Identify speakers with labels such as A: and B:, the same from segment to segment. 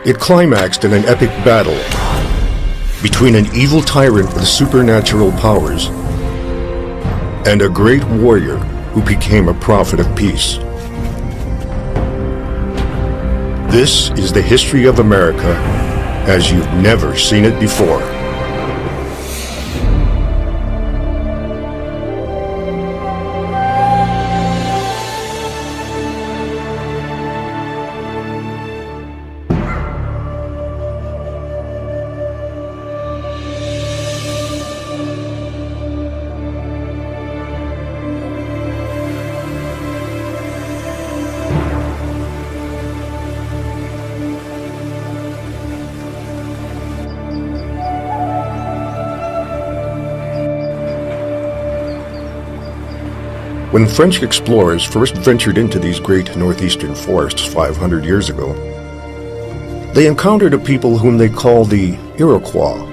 A: It climaxed in an epic battle between an evil tyrant with supernatural powers and a great warrior who became a prophet of peace. This is the history of America as you've never seen it before. When French explorers first ventured into these great northeastern forests 500 years ago, they encountered a people whom they called the Iroquois.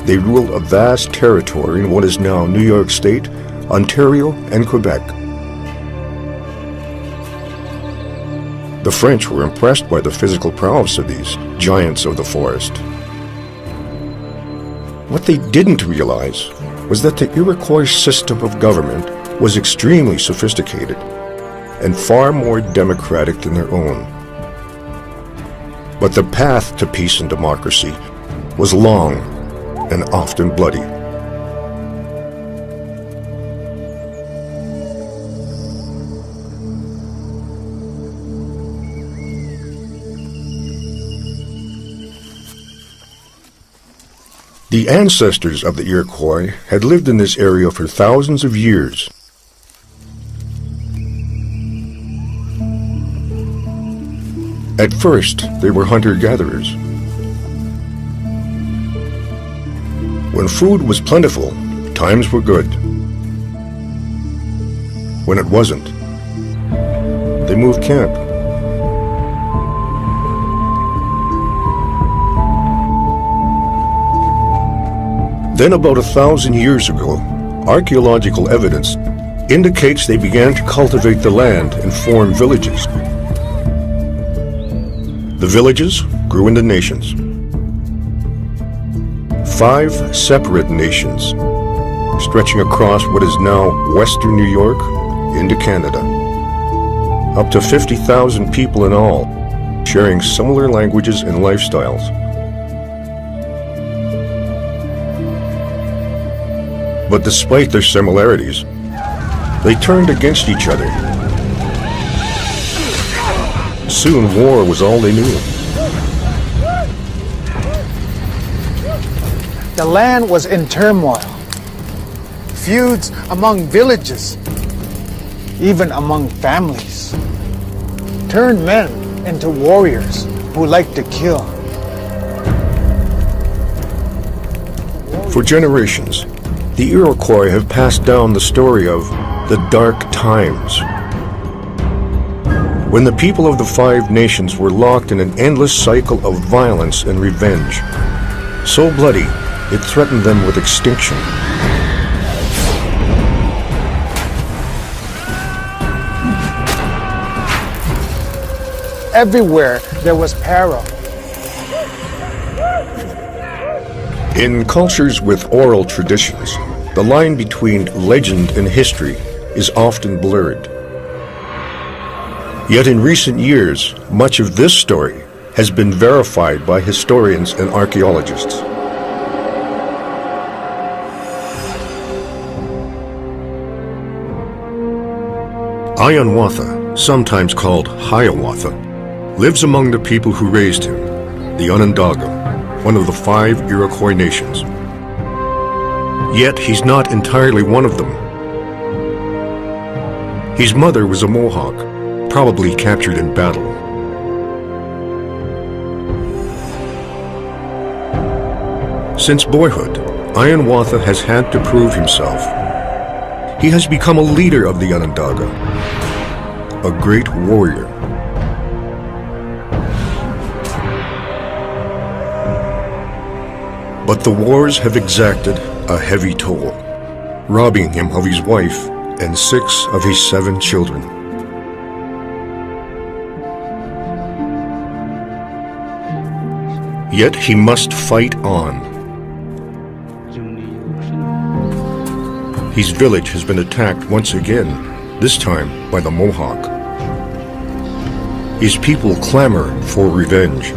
A: They ruled a vast territory in what is now New York State, Ontario, and Quebec. The French were impressed by the physical prowess of these giants of the forest. What they didn't realize was that the Iroquois system of government was extremely sophisticated and far more democratic than their own. But the path to peace and democracy was long and often bloody. The ancestors of the Iroquois had lived in this area for thousands of years. At first, they were hunter-gatherers. When food was plentiful, times were good. When it wasn't, they moved camp. Then about 1,000 years ago, archaeological evidence indicates they began to cultivate the land and form villages. The villages grew into nations. 5 separate nations, stretching across what is now western New York into Canada. Up to 50,000 people in all, sharing similar languages and lifestyles. But despite their similarities, they turned against each other. Soon war was all they knew.
B: The land was in turmoil. Feuds among villages, even among families, turned men into warriors who liked to kill.
A: For generations, the Iroquois have passed down the story of the dark times, when the people of the 5 nations were locked in an endless cycle of violence and revenge, so bloody it threatened them with extinction.
B: Everywhere there was peril.
A: In cultures with oral traditions, the line between legend and history is often blurred. Yet in recent years, much of this story has been verified by historians and archaeologists. Hiawatha, sometimes called Hiawatha, lives among the people who raised him, the Onondaga, one of the 5 Iroquois nations. Yet he's not entirely one of them. His mother was a Mohawk, probably captured in battle. Since boyhood, Hiawatha has had to prove himself. He has become a leader of the Onondaga, a great warrior. But the wars have exacted a heavy toll, robbing him of his wife and 6 of his 7 children. Yet he must fight on. His village has been attacked once again, this time by the Mohawk. His people clamor for revenge.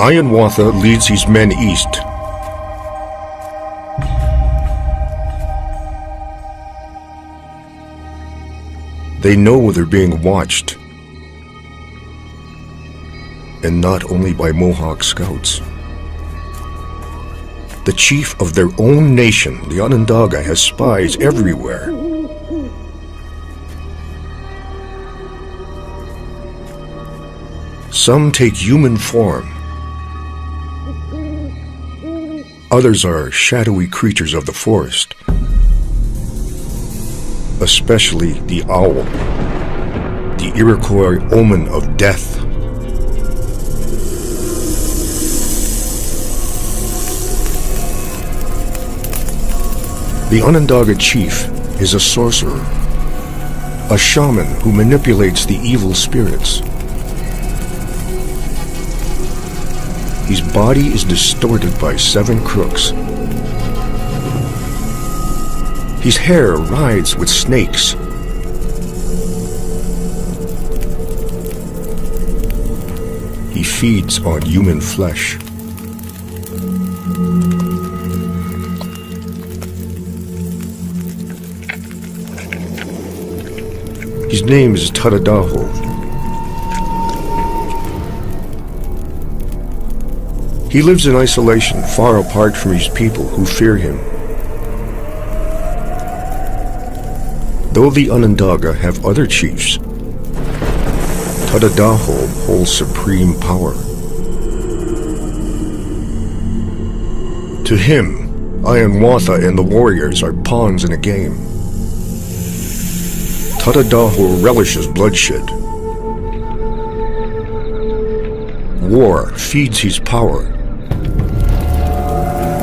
A: Hiawatha leads his men east. They know they're being watched, and not only by Mohawk scouts. The chief of their own nation, the Onondaga, has spies everywhere. Some take human form. Others are shadowy creatures of the forest, especially the owl, the Iroquois omen of death. The Onondaga chief is a sorcerer, a shaman who manipulates the evil spirits. His body is distorted by 7 crooks. His hair writhes with snakes. He feeds on human flesh. His name is Tadadaho. He lives in isolation, far apart from his people who fear him. Though the Onondaga have other chiefs, Tadadaho holds supreme power. To him, Hiawatha and the warriors are pawns in a game. Tadadaho relishes bloodshed. War feeds his power.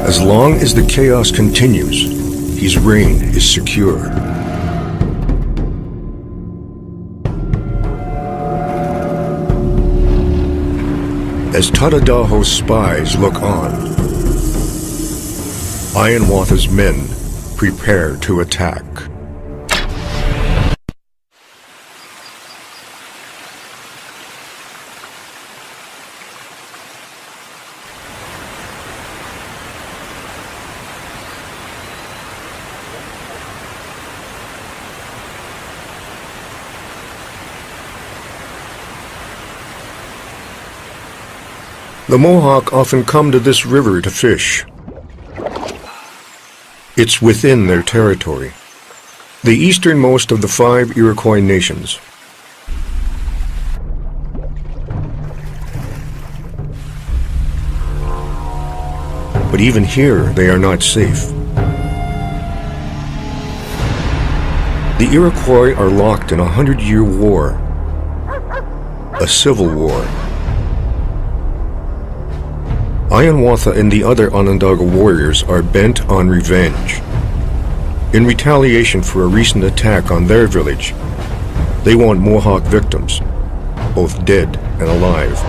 A: As long as the chaos continues, his reign is secure. As Tadadaho's spies look on, Hiawatha's men prepare to attack. The Mohawk often come to this river to fish. It's within their territory, the easternmost of the 5 Iroquois nations. But even here, they are not safe. The Iroquois are locked in a 100-year war, a civil war. Hiawatha and the other Onondaga warriors are bent on revenge. In retaliation for a recent attack on their village, they want Mohawk victims, both dead and alive.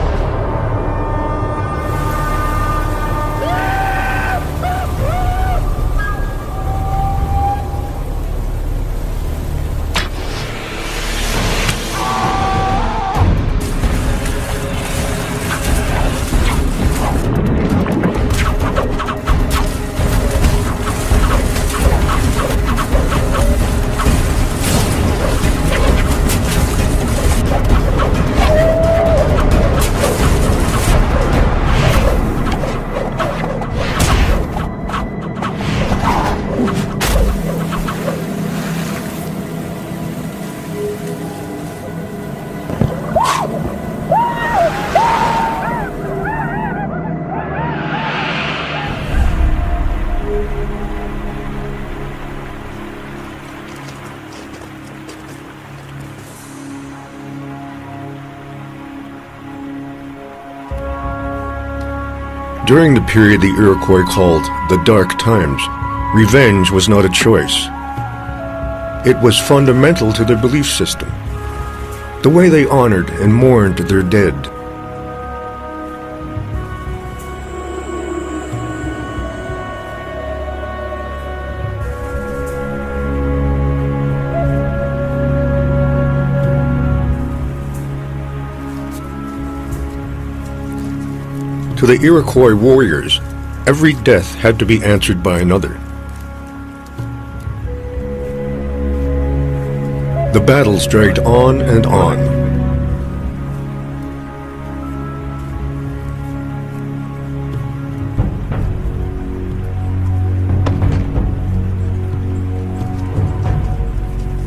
A: During the period the Iroquois called the Dark Times, revenge was not a choice. It was fundamental to their belief system, the way they honored and mourned their dead. To the Iroquois warriors, every death had to be answered by another. The battles dragged on and on.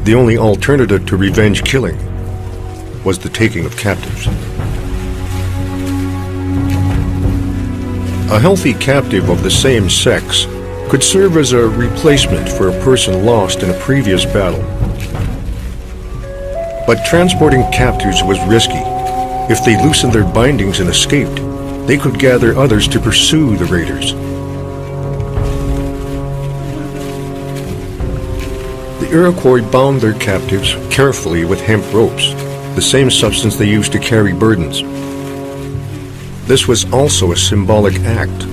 A: The only alternative to revenge killing was the taking of captives. A healthy captive of the same sex could serve as a replacement for a person lost in a previous battle. But transporting captives was risky. If they loosened their bindings and escaped, they could gather others to pursue the raiders. The Iroquois bound their captives carefully with hemp ropes, the same substance they used to carry burdens. This was also a symbolic act,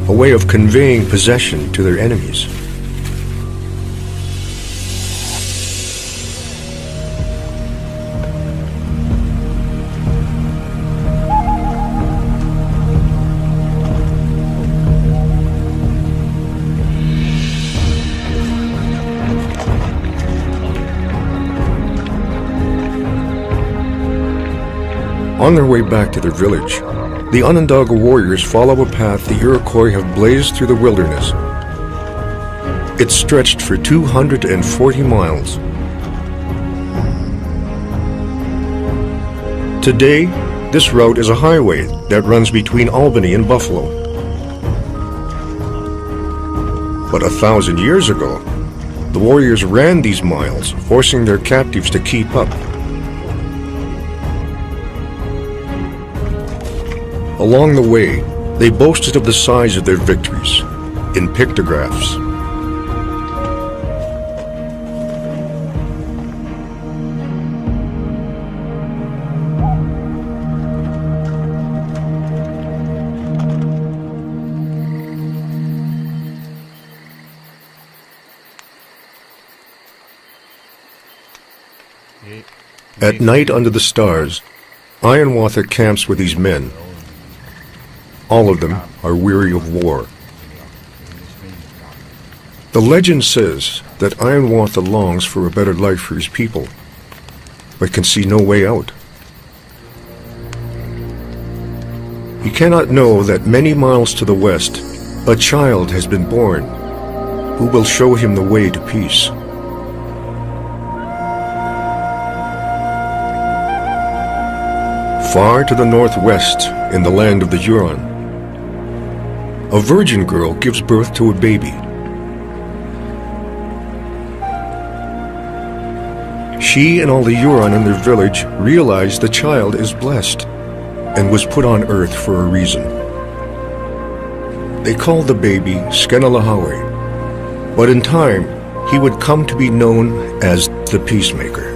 A: a way of conveying possession to their enemies. On their way back to their village, the Onondaga warriors follow a path the Iroquois have blazed through the wilderness. It stretched for 240 miles. Today, this route is a highway that runs between Albany and Buffalo. But 1,000 years ago, the warriors ran these miles, forcing their captives to keep up. Along the way, they boasted of the size of their victories in pictographs. At night under the stars, Ironwater camps with these men. All of them are weary of war. The legend says that Ironwater longs for a better life for his people, but can see no way out. He cannot know that many miles to the west, a child has been born who will show him the way to peace. Far to the northwest, in the land of the Huron, a virgin girl gives birth to a baby. She and all the Huron in their village realize the child is blessed and was put on earth for a reason. They call the baby Skenalahawe, but in time he would come to be known as the Peacemaker.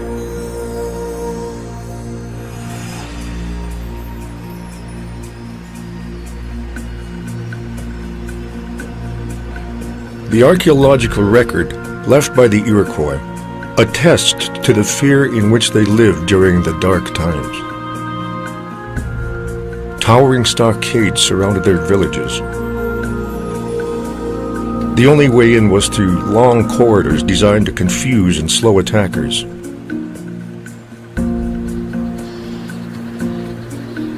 A: The archaeological record left by the Iroquois attests to the fear in which they lived during the dark times. Towering stockades surrounded their villages. The only way in was through long corridors designed to confuse and slow attackers.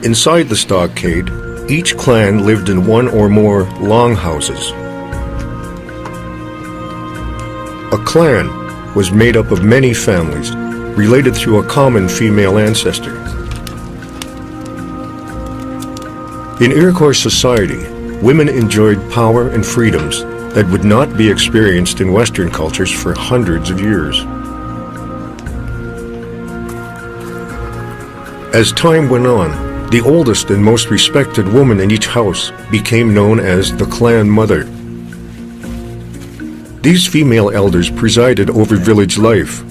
A: Inside the stockade, each clan lived in one or more longhouses. A clan was made up of many families, related through a common female ancestor. In Iroquois society, women enjoyed power and freedoms that would not be experienced in Western cultures for hundreds of years. As time went on, The oldest and most respected woman in each house became known as the clan mother. These female elders presided over village life.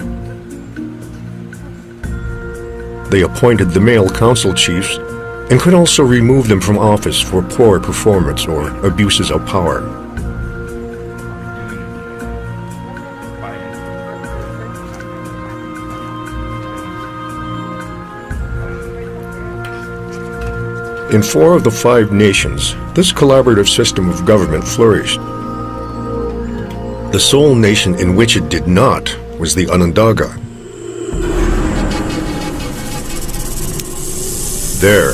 A: They appointed the male council chiefs and could also remove them from office for poor performance or abuses of power. In 4 of the 5 nations, this collaborative system of government flourished. The sole nation in which it did not was the Onondaga. There,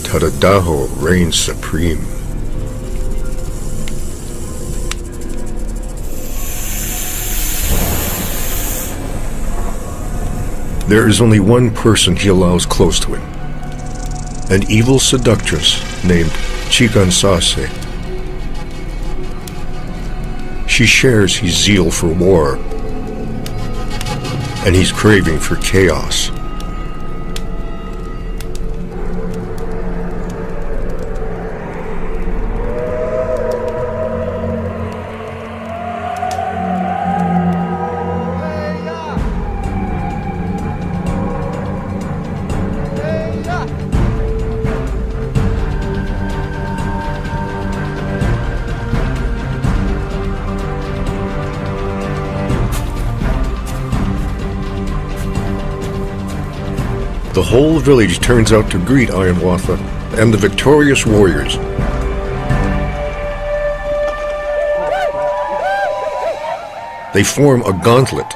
A: Tadadaho reigned supreme. There is only one person he allows close to him, an evil seductress named Chikansase. She shares his zeal for war and his craving for chaos. The whole village turns out to greet Ironwatha and the victorious warriors. They form a gauntlet,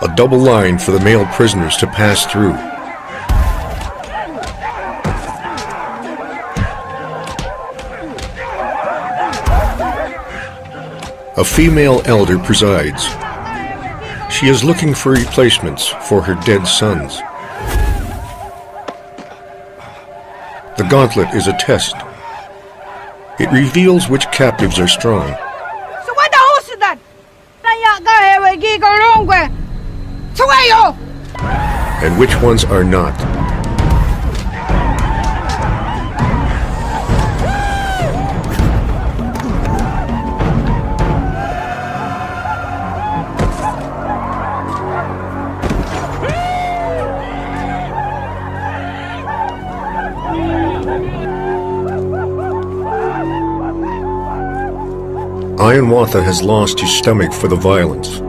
A: a double line for the male prisoners to pass through. A female elder presides. She is looking for replacements for her dead sons. The gauntlet is a test. It reveals which captives are strong and which ones are not. Ironwatha has lost his stomach for the violence.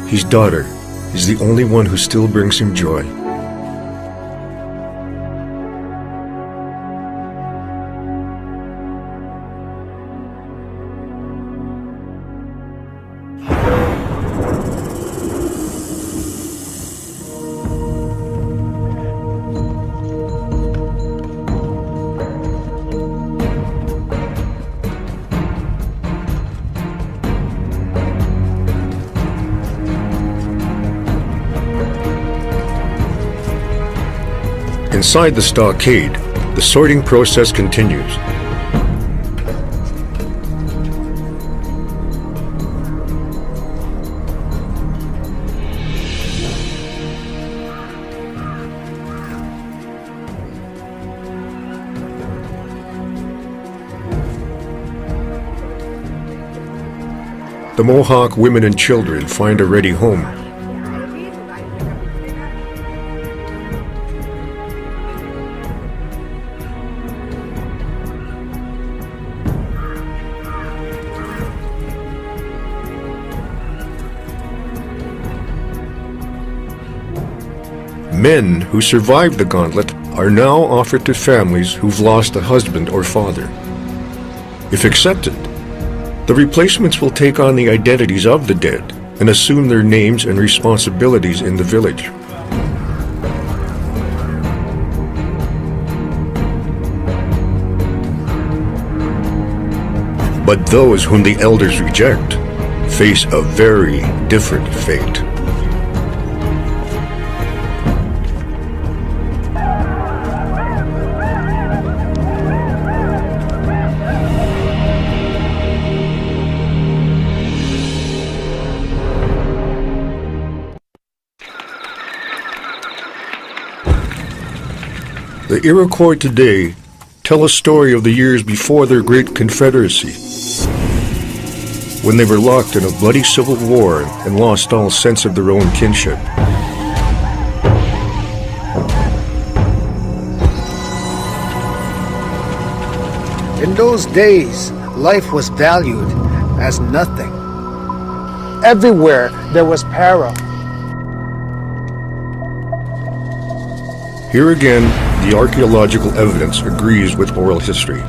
A: His daughter is the only one who still brings him joy. Inside the stockade, the sorting process continues. The Mohawk women and children find a ready home. Men who survived the gauntlet are now offered to families who've lost a husband or father. If accepted, the replacements will take on the identities of the dead and assume their names and responsibilities in the village. But those whom the elders reject face a very different fate. The Iroquois today tell a story of the years before their great confederacy, when they were locked in a bloody civil war and lost all sense of their own kinship.
B: In those days, life was valued as nothing. Everywhere there was peril.
A: Here again, the archaeological evidence agrees with oral history.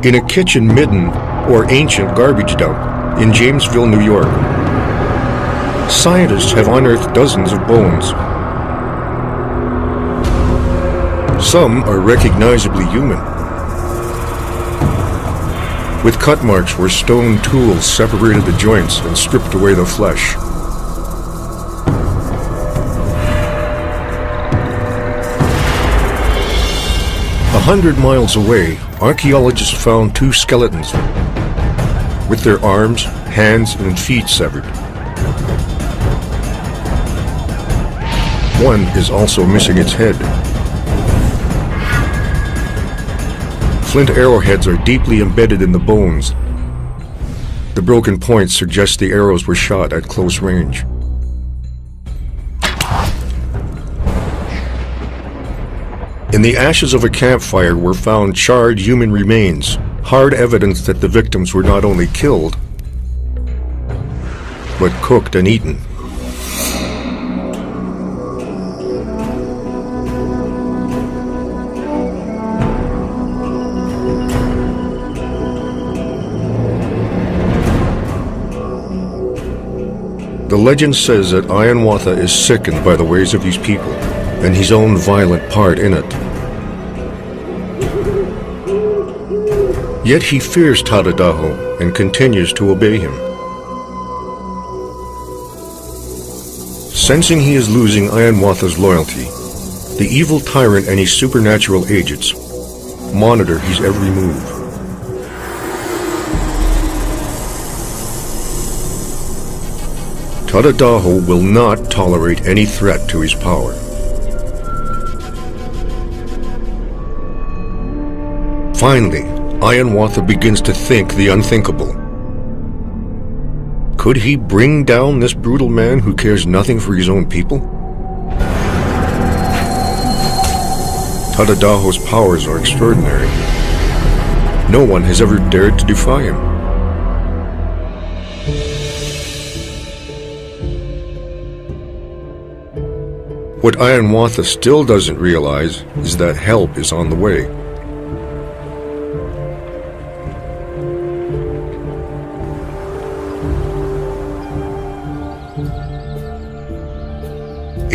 A: In a kitchen midden, or ancient garbage dump, in Jamesville, New York, scientists have unearthed dozens of bones. Some are recognizably human, with cut marks where stone tools separated the joints and stripped away the flesh. A 100 miles away, archaeologists found two skeletons with their arms, hands, and feet severed. One is also missing its head. Flint arrowheads are deeply embedded in the bones. The broken points suggest the arrows were shot at close range. In the ashes of a campfire were found charred human remains, hard evidence that the victims were not only killed, but cooked and eaten. The legend says that Hiawatha is sickened by the ways of these people and his own violent part in it. Yet he fears Tadadaho and continues to obey him. Sensing he is losing Hiawatha's loyalty, the evil tyrant and his supernatural agents monitor his every move. Tadadaho will not tolerate any threat to his power. Finally, Hiawatha begins to think the unthinkable. Could he bring down this brutal man who cares nothing for his own people? Tadadaho's powers are extraordinary. No one has ever dared to defy him. What Hiawatha still doesn't realize is that help is on the way.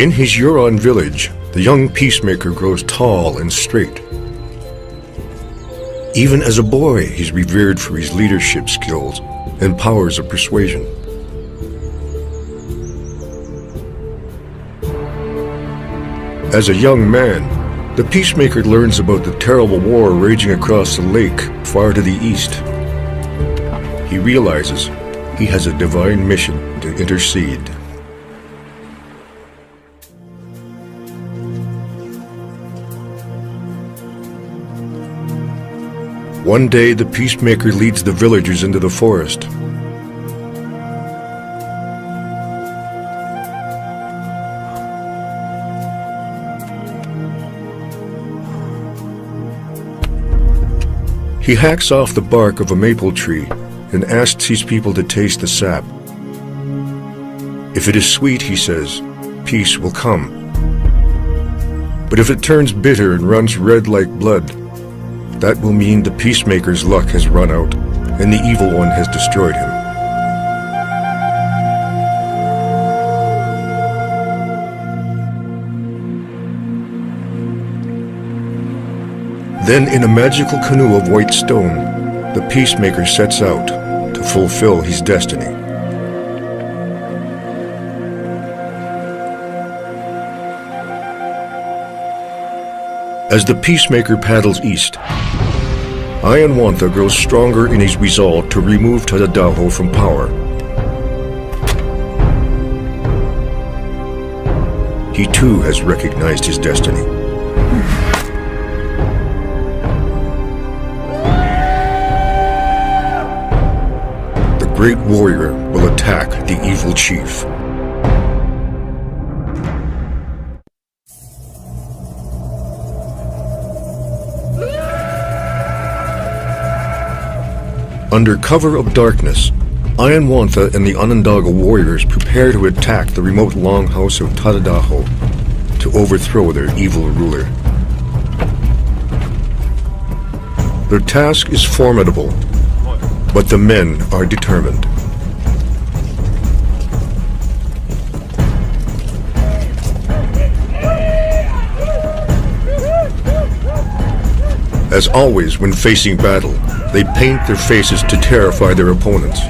A: In his Huron village, the young peacemaker grows tall and straight. Even as a boy, he's revered for his leadership skills and powers of persuasion. As a young man, the peacemaker learns about the terrible war raging across the lake far to the east. He realizes he has a divine mission to intercede. One day, the peacemaker leads the villagers into the forest. He hacks off the bark of a maple tree and asks his people to taste the sap. If it is sweet, he says, peace will come. But if it turns bitter and runs red like blood, that will mean the peacemaker's luck has run out and the evil one has destroyed him. Then, in a magical canoe of white stone, the peacemaker sets out to fulfill his destiny. As the peacemaker paddles east, Ayanwantha grows stronger in his resolve to remove Tadadaho from power. He too has recognized his destiny. The great warrior will attack the evil chief. Under cover of darkness, Ayanwantha and the Onondaga warriors prepare to attack the remote longhouse of Tadadaho to overthrow their evil ruler. Their task is formidable, but the men are determined. As always when facing battle, they paint their faces to terrify their opponents.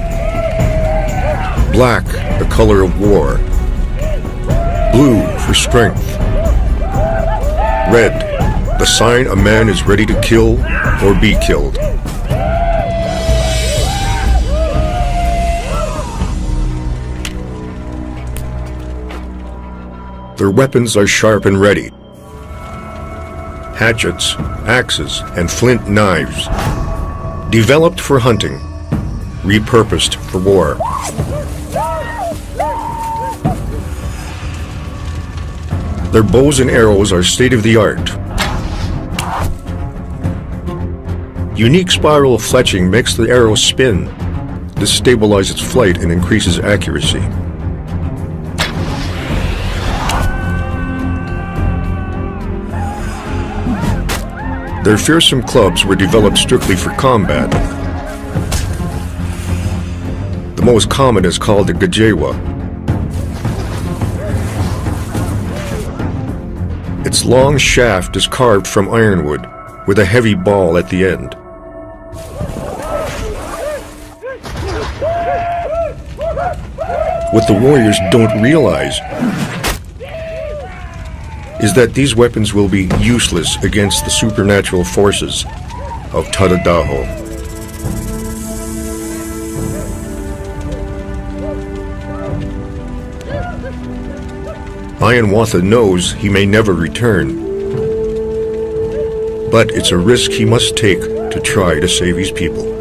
A: Black, the color of war. Blue for strength. Red, the sign a man is ready to kill or be killed. Their weapons are sharp and ready. Hatchets, axes, and flint knives. Developed for hunting, repurposed for war. Their bows and arrows are state-of-the-art. Unique spiral fletching makes the arrow spin. This stabilizes its flight and increases accuracy. Their fearsome clubs were developed strictly for combat. The most common is called the gajewa. Its long shaft is carved from ironwood, with a heavy ball at the end. What the warriors don't realize is that these weapons will be useless against the supernatural forces of Tadadaho. Ayanwantha knows he may never return, but it's a risk he must take to try to save his people.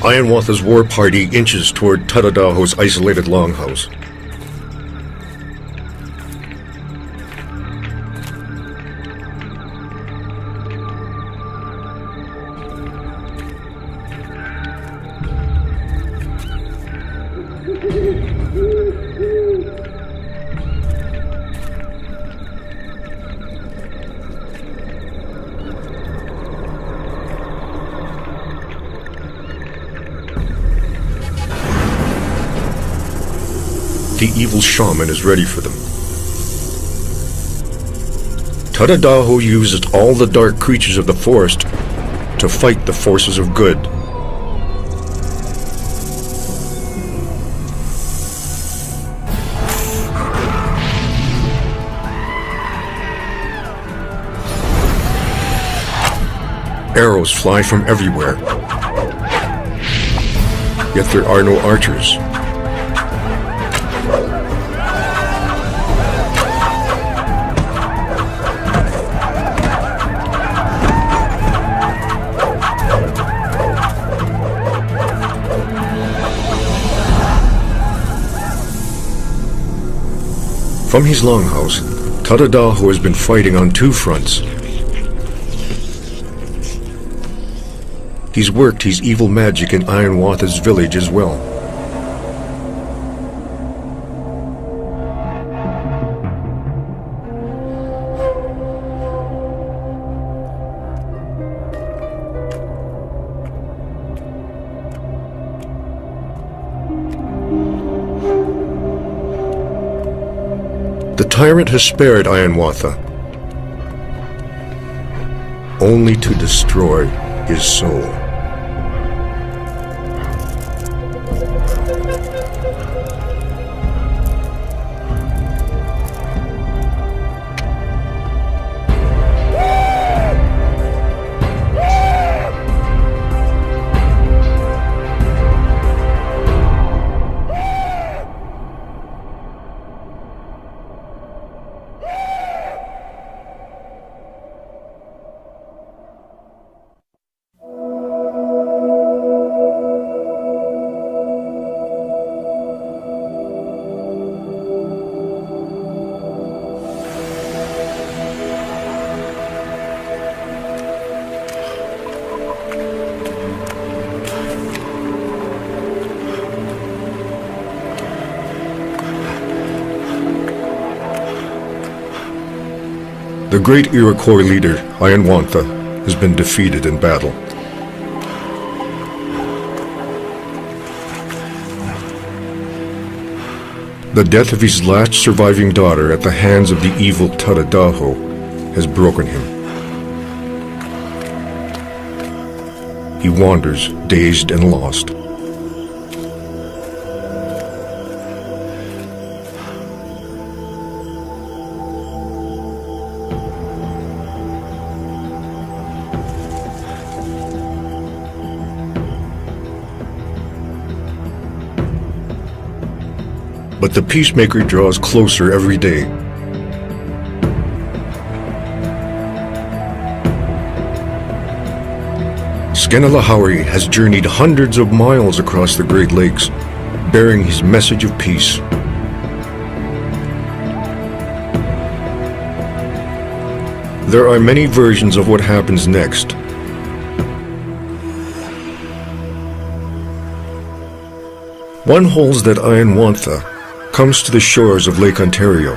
A: Ayanwantha's war party inches toward Tadadaho's isolated longhouse. The evil shaman is ready for them. Tadadaho uses all the dark creatures of the forest to fight the forces of good. Arrows fly from everywhere, yet there are no archers. From his longhouse, Tadadaho has been fighting on two fronts. He's worked his evil magic in Ayanwantha's village as well. tyrant has spared Hiawatha, only to destroy his soul. The great Iroquois leader, Hiawatha, has been defeated in battle. The death of his last surviving daughter at the hands of the evil Tadadaho has broken him. He wanders, dazed and lost. But the peacemaker draws closer every day. Skenalahawi has journeyed hundreds of miles across the Great Lakes, bearing his message of peace. There are many versions of what happens next. One holds that Hiawatha comes to the shores of Lake Ontario.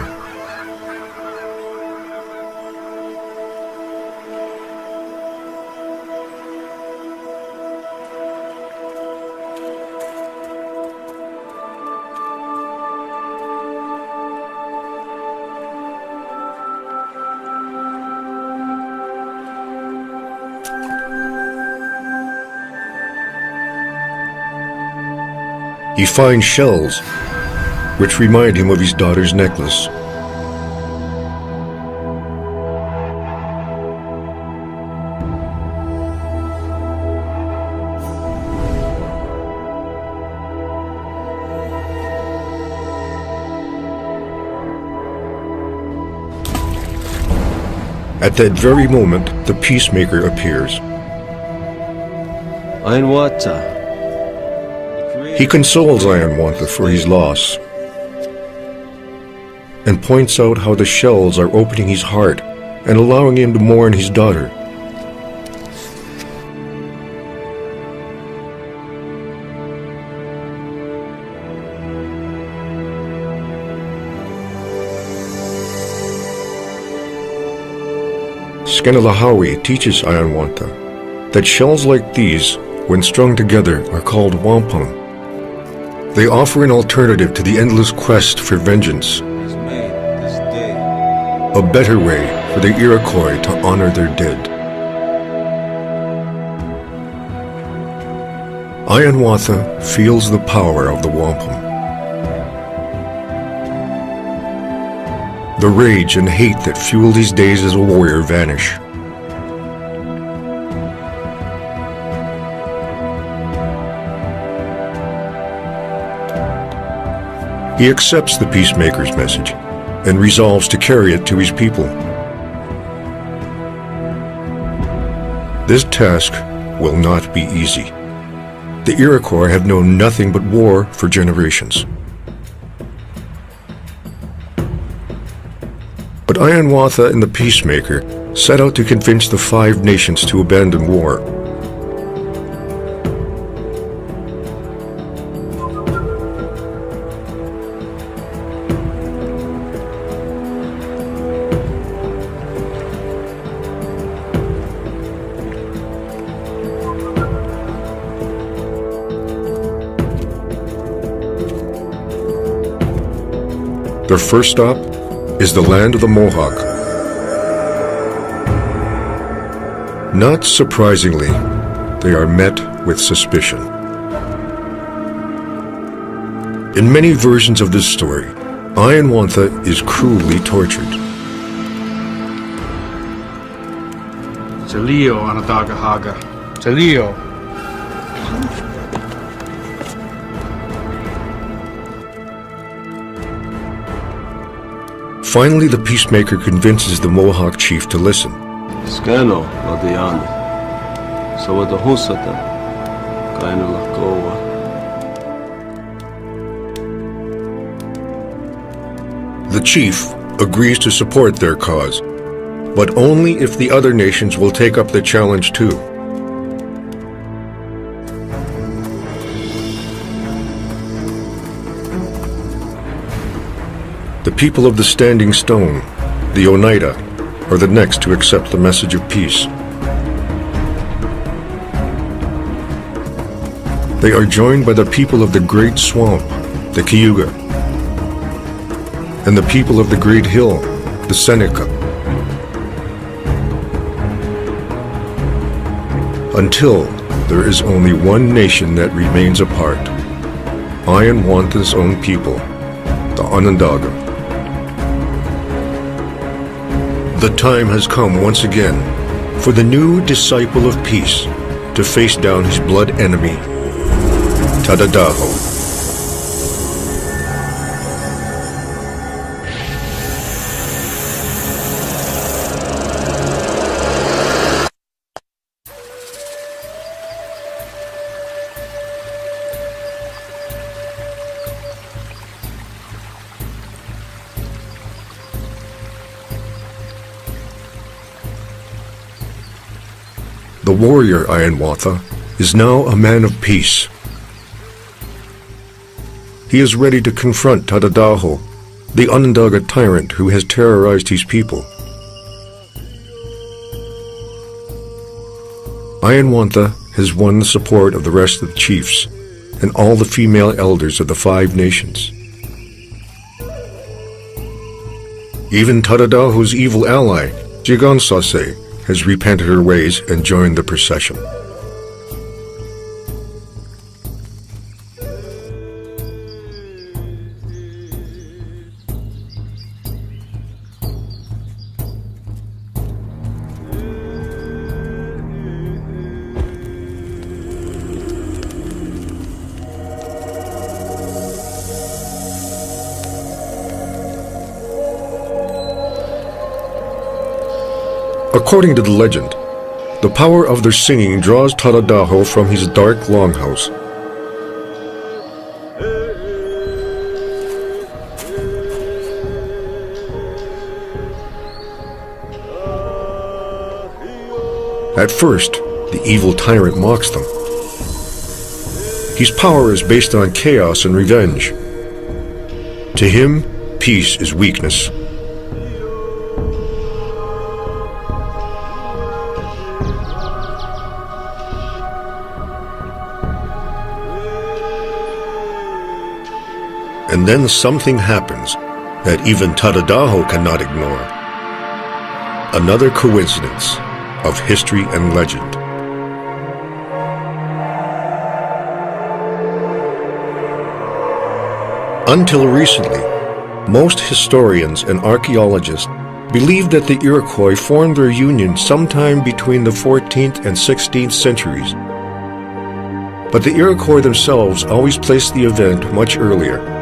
A: He finds shells, which remind him of his daughter's necklace. At that very moment, the peacemaker appears.
C: Hiawatha.
A: He consoles Hiawatha for his loss and points out how the shells are opening his heart and allowing him to mourn his daughter. Skenalahawi teaches Hiawatha that shells like these, when strung together, are called wampum. They offer an alternative to the endless quest for vengeance, a better way for the Iroquois to honor their dead. Hiawatha feels the power of the wampum. The rage and hate that fueled his days as a warrior vanish. He accepts the peacemaker's message and resolves to carry it to his people. This task will not be easy. The Iroquois have known nothing but war for generations. But Hiawatha and the peacemaker set out to convince the Five Nations to abandon war. Their first stop, is the land of the Mohawk. Not surprisingly, they are met with suspicion. In many versions of this story, Ianwantha is cruelly tortured.
C: Jaleo Anadagahaga. Jaleo.
A: Finally, the peacemaker convinces the Mohawk chief to listen.
D: Scano Ladian. So the Hosata Kainu Lakoa.
A: The chief agrees to support their cause, but only if the other nations will take up the challenge too. The people of the Standing Stone, the Oneida, are the next to accept the message of peace. They are joined by the people of the Great Swamp, the Cayuga, and the people of the Great Hill, the Seneca. Until there is only one nation that remains apart, Ianwantha's own people, the Onondaga. The time has come once again for the new disciple of peace to face down his blood enemy, Tadadaho. The warrior Ianwantha is now a man of peace. He is ready to confront Tadadaho, the Onondaga tyrant who has terrorized his people. Ianwantha has won the support of the rest of the chiefs and all the female elders of the 5 nations. Even Tadadaho's evil ally, Jigansase, has repented her ways and joined the procession. According to the legend, the power of their singing draws Tadadaho from his dark longhouse. At first, the evil tyrant mocks them. His power is based on chaos and revenge. To him, peace is weakness. And then something happens that even Tadadaho cannot ignore. Another coincidence of history and legend. Until recently, most historians and archaeologists believed that the Iroquois formed their union sometime between the 14th and 16th centuries. But the Iroquois themselves always placed the event much earlier.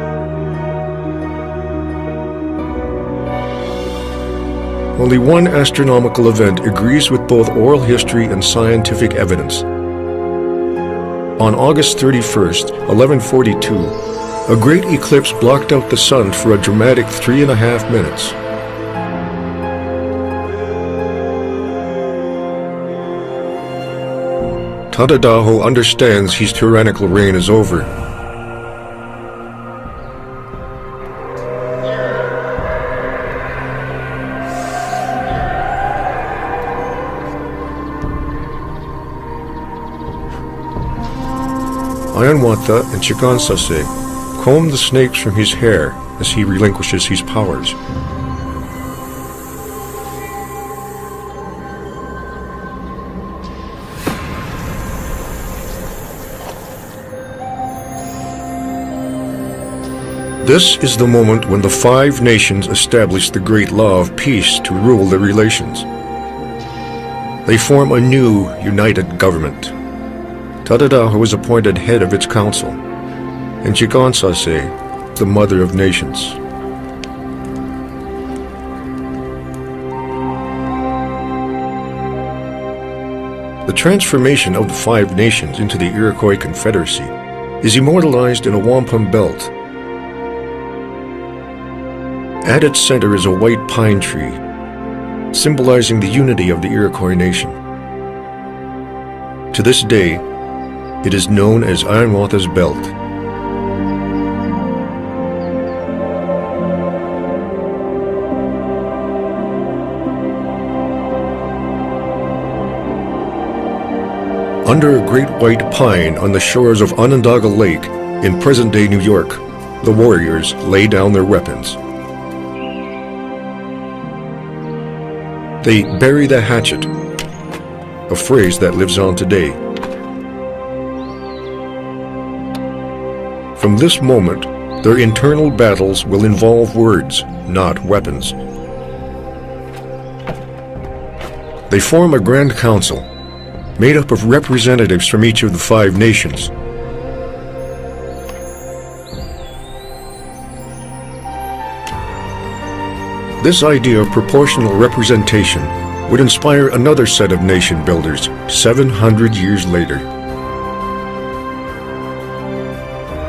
A: Only one astronomical event agrees with both oral history and scientific evidence. On August 31st, 1142, a great eclipse blocked out the sun for a dramatic 3.5 minutes. Tadadaho understands his tyrannical reign is over. Ianwantha and Chigansase comb the snakes from his hair as he relinquishes his powers. This is the moment when the five nations establish the great law of peace to rule their relations. They form a new, united government. Tadadaha was appointed head of its council, and Chikansase, the mother of nations. The transformation of the five nations into the Iroquois Confederacy is immortalized in a wampum belt. At its center is a white pine tree, symbolizing the unity of the Iroquois nation. To this day, it is known as Ironwatha's Belt. Under a great white pine on the shores of Onondaga Lake in present-day New York, the warriors lay down their weapons. They bury the hatchet, a phrase that lives on today. From this moment, their internal battles will involve words, not weapons. They form a Grand Council, made up of representatives from each of the five nations. This idea of proportional representation would inspire another set of nation builders 700 years later.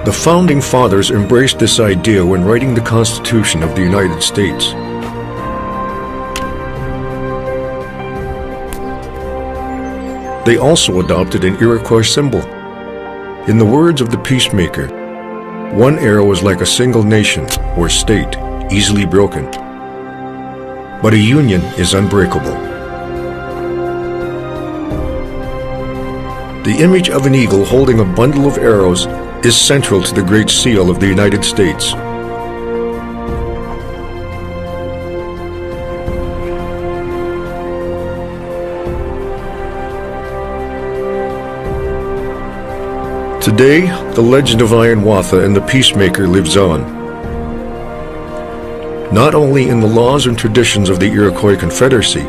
A: The Founding Fathers embraced this idea when writing the Constitution of the United States. They also adopted an Iroquois symbol. In the words of the peacemaker, one arrow is like a single nation or state, easily broken. But a union is unbreakable. The image of an eagle holding a bundle of arrows is central to the Great Seal of the United States. Today, the legend of Ironwatha and the Peacemaker lives on. Not only in the laws and traditions of the Iroquois Confederacy,